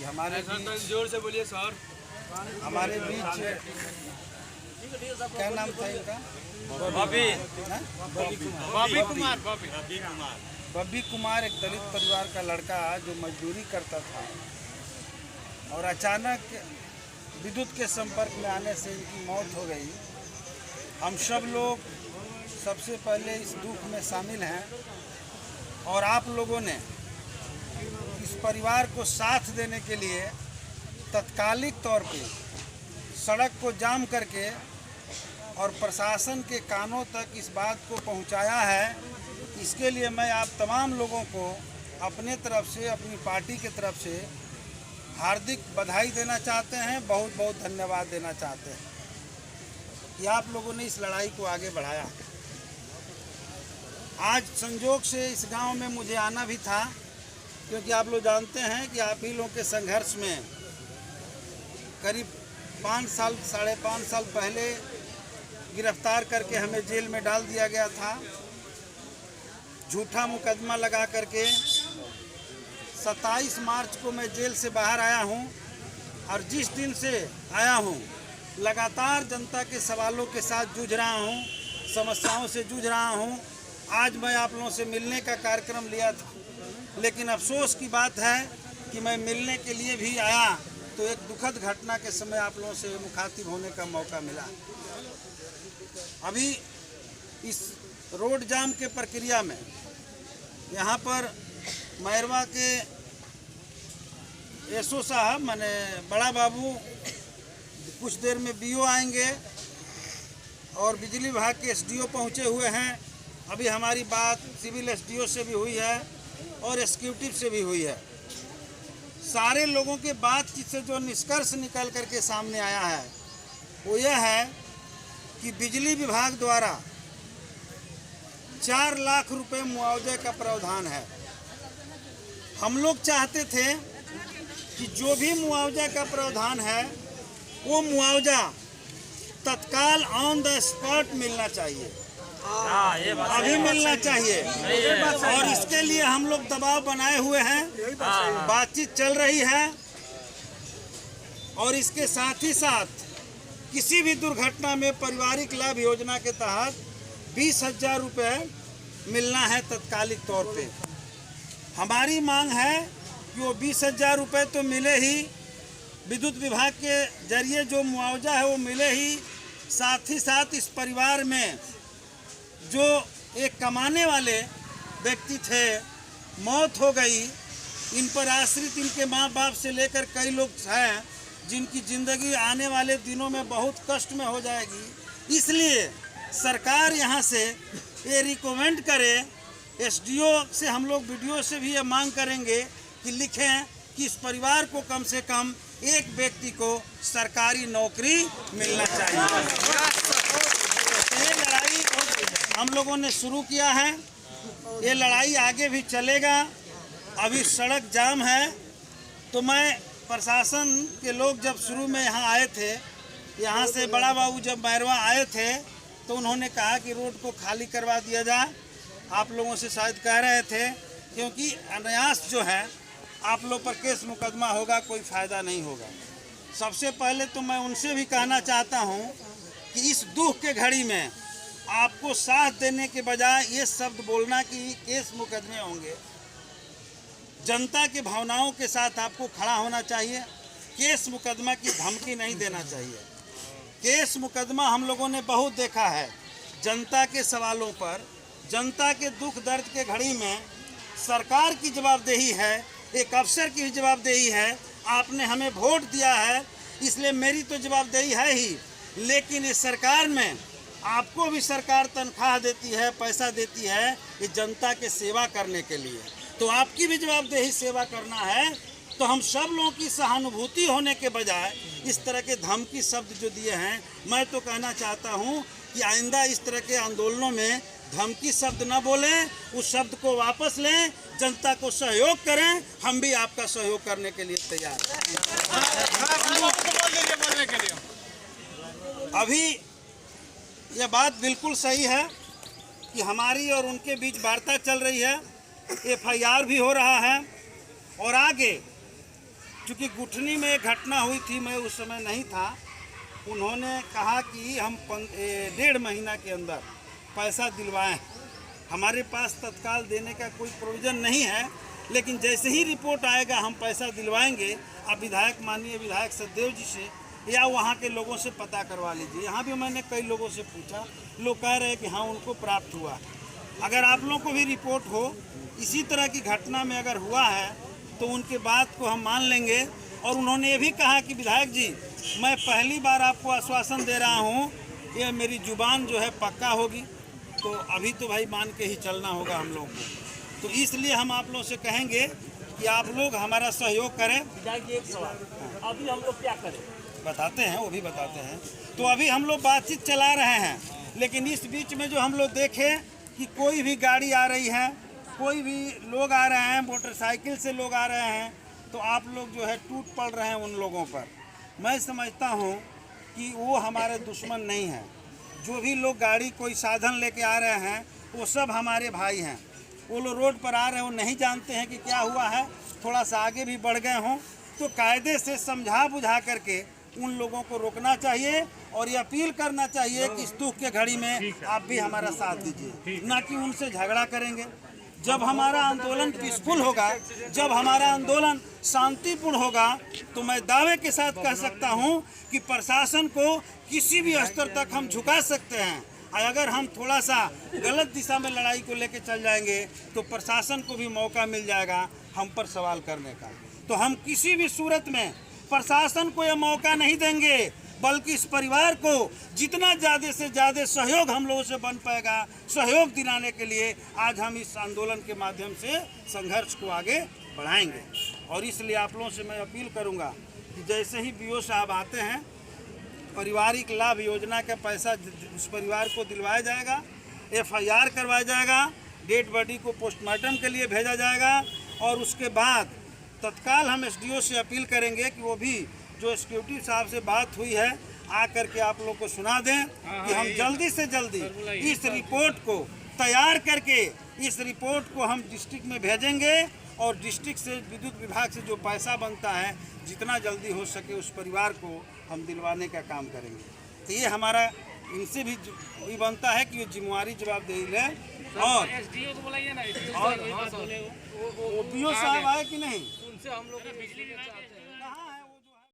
हमारे बीच जोर से बोलिए सर। हमारे बीच क्या नाम था इनका? बब्बी कुमार एक दलित परिवार का लड़का जो मजदूरी करता था और अचानक विद्युत के संपर्क में आने से इनकी मौत हो गई। हम सब लोग सबसे पहले इस दुख में शामिल हैं और आप लोगों ने इस परिवार को साथ देने के लिए तत्कालिक तौर पे सड़क को जाम करके और प्रशासन के कानों तक इस बात को पहुंचाया है। इसके लिए मैं आप तमाम लोगों को अपने तरफ से, अपनी पार्टी की तरफ से हार्दिक बधाई देना चाहते हैं, बहुत बहुत धन्यवाद देना चाहते हैं कि आप लोगों ने इस लड़ाई को आगे बढ़ाया। आज संजोग से इस गांव में मुझे आना भी था, क्योंकि आप लोग जानते हैं कि आप ही लोगों के संघर्ष में करीब 5 साल, 5.5 साल पहले गिरफ्तार करके हमें जेल में डाल दिया गया था। झूठा मुकदमा लगा करके 27 मार्च को मैं जेल से बाहर आया हूं और जिस दिन से आया हूं लगातार जनता के सवालों के साथ जूझ रहा हूं, समस्याओं से जूझ रहा हूं। आज मैं आप लोगों से मिलने का कार्यक्रम लिया था, लेकिन अफसोस की बात है कि मैं मिलने के लिए भी आया तो एक दुखद घटना के समय आप लोगों से मुखातिब होने का मौका मिला। अभी इस रोड जाम के प्रक्रिया में यहाँ पर मैरवा के एसओ साहब माने बड़ा बाबू कुछ देर में बीओ आएंगे और बिजली विभाग के एसडीओ पहुँचे हुए हैं। अभी हमारी बात सिविल एसडीओ से भी हुई है और एग्जीक्यूटिव से भी हुई है। सारे लोगों के बातचीत से जो निष्कर्ष निकल करके सामने आया है वो यह है कि बिजली विभाग द्वारा 4 लाख रुपए मुआवजे का प्रावधान है। हम लोग चाहते थे कि जो भी मुआवजा का प्रावधान है वो मुआवजा तत्काल ऑन द स्पॉट मिलना चाहिए, अभी मिलना चाहिए। और इसके लिए हम लोग दबाव बनाए हुए हैं, बातचीत चल रही है। और इसके साथ ही साथ किसी भी दुर्घटना में पारिवारिक लाभ योजना के तहत 20,000 रुपये मिलना है तत्कालिक तौर पे। हमारी मांग है कि वो 20,000 रुपये तो मिले ही, विद्युत विभाग के जरिए जो मुआवजा है वो मिले ही, साथ ही साथ इस परिवार में जो एक कमाने वाले व्यक्ति थे, मौत हो गई, इन पर आश्रित इनके माँ बाप से लेकर कई लोग हैं जिनकी ज़िंदगी आने वाले दिनों में बहुत कष्ट में हो जाएगी। इसलिए सरकार यहाँ से ये रिकमेंड करे, एसडीओ से हम लोग वीडियो से भी ये मांग करेंगे कि लिखें कि इस परिवार को कम से कम एक व्यक्ति को सरकारी नौकरी मिलना चाहिए। ये लड़ाई हम लोगों ने शुरू किया है, ये लड़ाई आगे भी चलेगा। अभी सड़क जाम है, तो मैं प्रशासन के लोग जब शुरू में यहाँ आए थे, यहाँ से बड़ा बाबू जब मैरवा आए थे तो उन्होंने कहा कि रोड को खाली करवा दिया जाए। आप लोगों से शायद कह रहे थे, क्योंकि अनायास जो है आप लोग पर केस मुकदमा होगा, कोई फ़ायदा नहीं होगा। सबसे पहले तो मैं उनसे भी कहना चाहता हूँ कि इस दुख के घड़ी में आपको साथ देने के बजाय ये शब्द बोलना कि केस मुकदमे होंगे, जनता की भावनाओं के साथ आपको खड़ा होना चाहिए। केस मुकदमा की धमकी नहीं देना चाहिए। केस मुकदमा हम लोगों ने बहुत देखा है। जनता के सवालों पर, जनता के दुख दर्द के घड़ी में सरकार की जवाबदेही है, एक अफसर की जवाबदेही है। आपने हमें वोट दिया है, इसलिए मेरी तो जवाबदेही है ही, लेकिन इस सरकार में आपको भी सरकार तनख्वाह देती है, पैसा देती है ये जनता के सेवा करने के लिए, तो आपकी भी जवाबदेही सेवा करना है। तो हम सब लोगों की सहानुभूति होने के बजाय इस तरह के धमकी शब्द जो दिए हैं, मैं तो कहना चाहता हूं कि आइंदा इस तरह के आंदोलनों में धमकी शब्द न बोलें, उस शब्द को वापस लें, जनता को सहयोग करें। हम भी आपका सहयोग करने के लिए तैयार हैं। अभी यह बात बिल्कुल सही है कि हमारी और उनके बीच वार्ता चल रही है, एफआईआर भी हो रहा है और आगे चूँकि गुठनी में एक घटना हुई थी, मैं उस समय नहीं था। उन्होंने कहा कि हम 1.5 महीना के अंदर पैसा दिलवाएं। हमारे पास तत्काल देने का कोई प्रोविज़न नहीं है, लेकिन जैसे ही रिपोर्ट आएगा हम पैसा दिलवाएंगे। आप विधायक, माननीय विधायक सचदेव जी से या वहाँ के लोगों से पता करवा लीजिए। यहाँ भी मैंने कई लोगों से पूछा, लोग कह रहे हैं कि हाँ उनको प्राप्त हुआ। अगर आप लोगों को भी रिपोर्ट हो इसी तरह की घटना में अगर हुआ है तो उनके बात को हम मान लेंगे। और उन्होंने ये भी कहा कि विधायक जी, मैं पहली बार आपको आश्वासन दे रहा हूँ, ये मेरी जुबान जो है पक्का होगी। तो अभी तो भाई मान के ही चलना होगा हम लोगों को। तो इसलिए हम आप लोगों से कहेंगे कि आप लोग हमारा सहयोग करें। विधायक जी, एक सवाल, अभी हम लोग क्या करें? बताते हैं, वो भी बताते हैं। तो अभी हम लोग बातचीत चला रहे हैं, लेकिन इस बीच में जो हम लोग देखें कि कोई भी गाड़ी आ रही है, कोई भी लोग आ रहे हैं, मोटरसाइकिल से लोग आ रहे हैं, तो आप लोग जो है टूट पड़ रहे हैं उन लोगों पर। मैं समझता हूँ कि वो हमारे दुश्मन नहीं हैं। जो भी लोग गाड़ी कोई साधन लेके आ रहे हैं वो सब हमारे भाई हैं। वो लोग रोड पर आ रहे हैं, वो नहीं जानते हैं कि क्या हुआ है, थोड़ा सा आगे भी बढ़ गए हों तो कायदे से समझा बुझा करके उन लोगों को रोकना चाहिए और ये अपील करना चाहिए कि इस दुख के घड़ी में आप भी हमारा साथ दीजिए, ना कि उनसे झगड़ा करेंगे। जब हमारा आंदोलन पीसफुल होगा, जब हमारा आंदोलन शांतिपूर्ण होगा, तो मैं दावे के साथ कह सकता हूं कि प्रशासन को किसी भी स्तर तक हम झुका सकते हैं। और अगर हम थोड़ा सा गलत दिशा में लड़ाई को लेकर चल जाएंगे तो प्रशासन को भी मौका मिल जाएगा हम पर सवाल करने का। तो हम किसी भी सूरत में प्रशासन को यह मौका नहीं देंगे, बल्कि इस परिवार को जितना ज़्यादा से ज़्यादा सहयोग हम लोगों से बन पाएगा, सहयोग दिलाने के लिए आज हम इस आंदोलन के माध्यम से संघर्ष को आगे बढ़ाएंगे। और इसलिए आप लोगों से मैं अपील करूंगा कि जैसे ही बीओ साहब आते हैं, पारिवारिक लाभ योजना का पैसा उस परिवार को दिलवाया जाएगा, FIR करवाया जाएगा, डेड बॉडी को पोस्टमार्टम के लिए भेजा जाएगा। और उसके बाद तत्काल हम SDO से अपील करेंगे कि वो भी जो सिक्योरिटी साहब से बात हुई है आकर के आप लोग को सुना दें कि हम जल्दी से जल्दी इस रिपोर्ट को तैयार करके इस रिपोर्ट को हम डिस्ट्रिक्ट में भेजेंगे और डिस्ट्रिक्ट से विद्युत विभाग से जो पैसा बनता है जितना जल्दी हो सके उस परिवार को हम दिलवाने का काम करेंगे। तो ये हमारा इनसे भी वही बनता है कि ये जिम्मेवारी जवाबदेही है। और SDO को बुलाइए ना, BO साहब आए कि नहीं? उनसे हम लोग बिजली विभाग